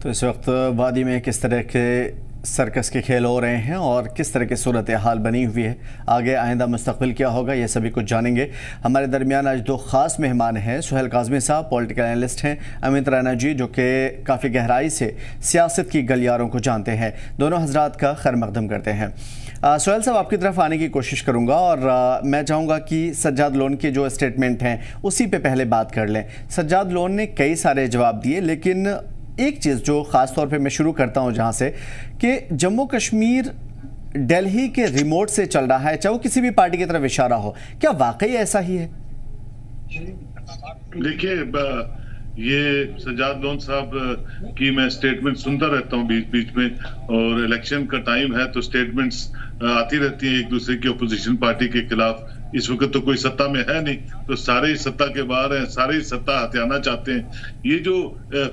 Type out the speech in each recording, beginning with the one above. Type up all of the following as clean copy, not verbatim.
तो इस वक्त वादी में किस तरह के सर्कस के खेल हो रहे हैं और किस तरह की सूरत हाल बनी हुई है, आगे आइंदा मुस्तकबिल क्या होगा, ये सभी कुछ जानेंगे। हमारे दरमियान आज दो ख़ास मेहमान हैं। सुहेल काज़मी साहब पॉलिटिकल एनालिस्ट हैं, अमित रैना जी जो कि काफ़ी गहराई से सियासत की गलियारों को जानते हैं। दोनों हजरात का खैर मकदम करते हैं। सुहेल साहब आपकी तरफ आने की कोशिश करूँगा और मैं चाहूँगा कि सज्जाद लोन के जो स्टेटमेंट हैं उसी पर पहले बात कर लें। सज्जाद लोन ने कई सारे जवाब दिए, लेकिन एक चीज़ जो ख़ास तौर पे मैं शुरू करता हूं जहां से कि जम्मू कश्मीर दिल्ली के रिमोट से चल रहा है, चाहे वो किसी भी पार्टी की तरफ इशारा हो, क्या वाकई ऐसा ही है? देखिए, ये सज्जाद लोन साहब की मैं स्टेटमेंट सुनता रहता हूं बीच बीच में, और इलेक्शन का टाइम है तो स्टेटमेंट्स आती रहती हैं एक दूसरे की अपोजिशन पार्टी के खिलाफ। इस वक्त तो कोई सत्ता में है नहीं, तो सारे ही सत्ता के बाहर हैं, सारे ही सत्ता हथियाना चाहते हैं। ये जो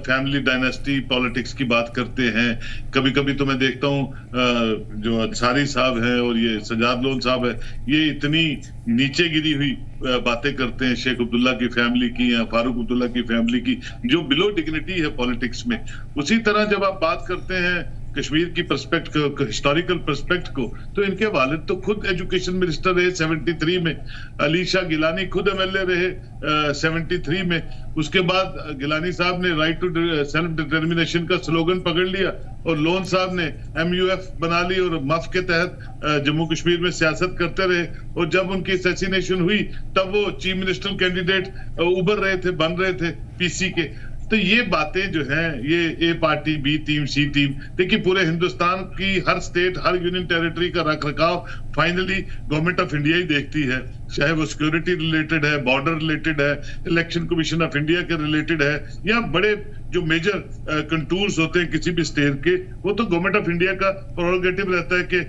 फैमिली डायनेस्टी पॉलिटिक्स की बात करते हैं, कभी कभी तो मैं देखता हूँ जो अंसारी साहब हैं और ये सज्जाद लोन साहब है, ये इतनी नीचे गिरी हुई बातें करते हैं शेख अब्दुल्ला की फैमिली की या फारूक अब्दुल्ला की फैमिली की, जो बिलो डिग्निटी है पॉलिटिक्स में। उसी तरह जब आप बात करते हैं कश्मीर की पर्सपेक्ट को, हिस्टोरिकल पर्सपेक्ट को, तो इनके वालिद तो खुद एजुकेशन मिनिस्टर रहे 73 में, अली शाह गिलानी खुद एमएलए रहे 73 में। उसके बाद गिलानी साहब ने राइट टू सेल्फ डिटर्मिनेशन का स्लोगन पकड़ लिया और लोन साहब ने MUF बना ली और मफ के तहत जम्मू कश्मीर में सियासत करते रहे। और जब उनकी असैसिनेशन हुई तब वो चीफ मिनिस्टर कैंडिडेट उभर रहे थे, बन रहे थे PC के। तो ये बातें जो हैं, ये A party, B team, C team, देखिए पूरे हिंदुस्तान की हर स्टेट, हर यूनियन टेरिटरी का रख रखाव फाइनली गवर्नमेंट ऑफ इंडिया ही देखती है, चाहे वो सिक्योरिटी रिलेटेड है, बॉर्डर रिलेटेड है, इलेक्शन कमीशन ऑफ इंडिया के रिलेटेड है, या बड़े जो मेजर कंटूर्स होते हैं किसी भी स्टेट के, वो तो गवर्नमेंट ऑफ इंडिया का प्रोरोगेटिव रहता है कि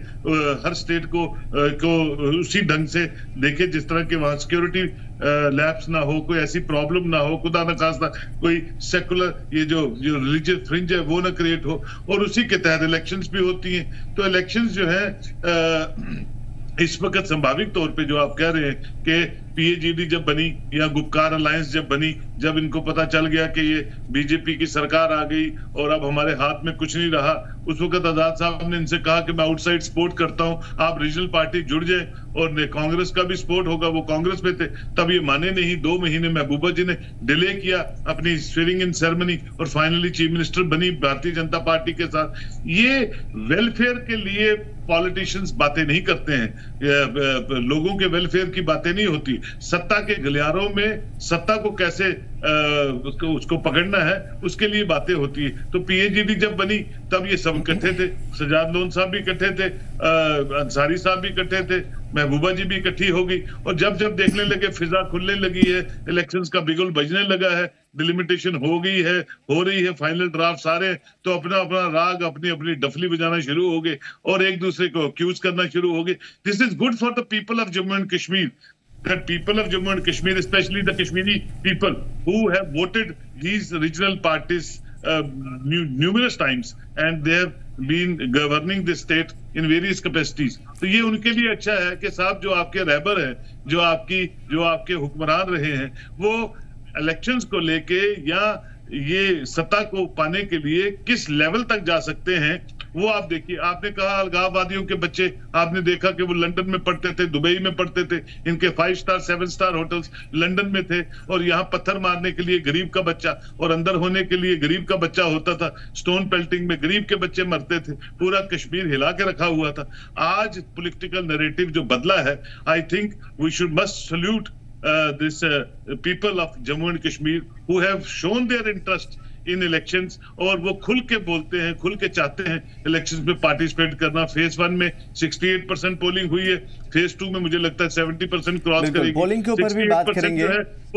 हर स्टेट को उसी ढंग से देखे जिस तरह के वहां सिक्योरिटी लैप्स ना हो, कोई ऐसी प्रॉब्लम ना हो, खुदा न खास्ता कोई सेकुलर ये जो रिलीजियस फ्रिंज है वो ना क्रिएट हो। और उसी के तहत इलेक्शंस भी होती हैं। तो इलेक्शंस जो है इस वक्त संभाविक तौर पे जो आप कह रहे हैं कि PAGD जब बनी या गुपकार अलायंस जब बनी, जब इनको पता चल गया कि ये BJP की सरकार आ गई और अब हमारे हाथ में कुछ नहीं रहा, उस वक्त आजाद साहब ने इनसे कहा कि मैं आउटसाइड सपोर्ट करता हूं, आप रीजनल पार्टी जुड़ जाए और कांग्रेस का भी सपोर्ट होगा। वो कांग्रेस में थे, तब ये माने नहीं। 2 महीने महबूबा जी ने डिले किया अपनी स्वेरिंग इन सेरेमनी और फाइनली चीफ मिनिस्टर बनी भारतीय जनता पार्टी के साथ। ये वेलफेयर के लिए पॉलिटिशियंस बातें नहीं करते हैं, लोगों के वेलफेयर की बातें नहीं होती, सत्ता के गलियारों में सत्ता को कैसे उसको पकड़ना है उसके लिए बातें होती है। तो PAGD जब बनी तब ये सब इकट्ठे थे, सज्जाद लोन साहब भी इकट्ठे थे, अंसारी साहब भी इकट्ठे थे, महबूबा जी भी इकट्ठी हो गई। और जब जब देखने लगे फिजा खुलने लगी है, इलेक्शंस का बिगुल बजने लगा है, डिलिमिटेशन हो गई है, हो रही है, फाइनल ड्राफ्ट सारे, तो अपना अपना राग, अपनी अपनी डफली बजाना शुरू हो गए और एक दूसरे को अक्यूज करना शुरू हो गए। This is good for the people of Jammu and Kashmir, that people of Jammu and Kashmir, especially the Kashmiri people who have voted these regional parties numerous times and they have been governing this state in various capacities, तो ये उनके लिए अच्छा है कि साहब जो आपके रहबर हैं, जो आपके हुक्मरान रहे हैं, वो इलेक्शंस को लेके या ये सत्ता को पाने के लिए किस लेवल तक जा सकते हैं वो आप देखिए। आपने कहा अलगाववादियों के बच्चे, आपने देखा कि वो लंदन में पढ़ते थे, दुबई में पढ़ते थे, इनके 5 स्टार 7 स्टार होटल्स लंदन में थे, और यहाँ पत्थर मारने के लिए गरीब का बच्चा और अंदर होने के लिए गरीब का बच्चा होता था, स्टोन पेल्टिंग में गरीब के बच्चे मरते थे, पूरा कश्मीर हिला के रखा हुआ था। आज पॉलिटिकल नैरेटिव जो बदला है, I think we should must salute this people of Jammu and Kashmir who have shown their interest in elections, और वो खुल के बोलते हैं, खुल के चाहते हैं इलेक्शंस में पार्टिसिपेट करना। फेज 1 में 68% पोलिंग हुई है, फेज 2 में मुझे लगता है 70% क्रॉस करेगी। पोलिंग के ऊपर भी बात करेंगे।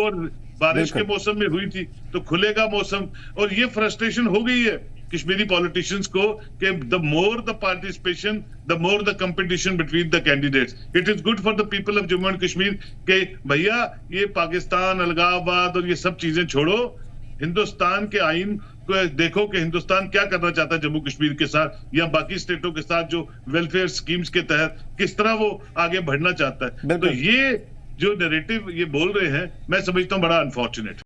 और बारिश के मौसम में हुई थी तो खुलेगा मौसम, और ये फ्रस्ट्रेशन हो गई है कश्मीरी पॉलिटिशियंस को कि the more the participation the more the competition between the candidates. It is good for the people of Jammu and Kashmir कि भैया ये पाकिस्तान, अलगाववाद और ये सब चीजें छोड़ो, हिंदुस्तान के आइन को देखो कि हिंदुस्तान क्या करना चाहता है जम्मू कश्मीर के साथ या बाकी स्टेटों के साथ जो वेलफेयर स्कीम्स के तहत किस तरह वो आगे बढ़ना चाहता है। तो ये जो नैरेटिव ये बोल रहे हैं, मैं समझता हूँ बड़ा अनफॉर्चुनेट।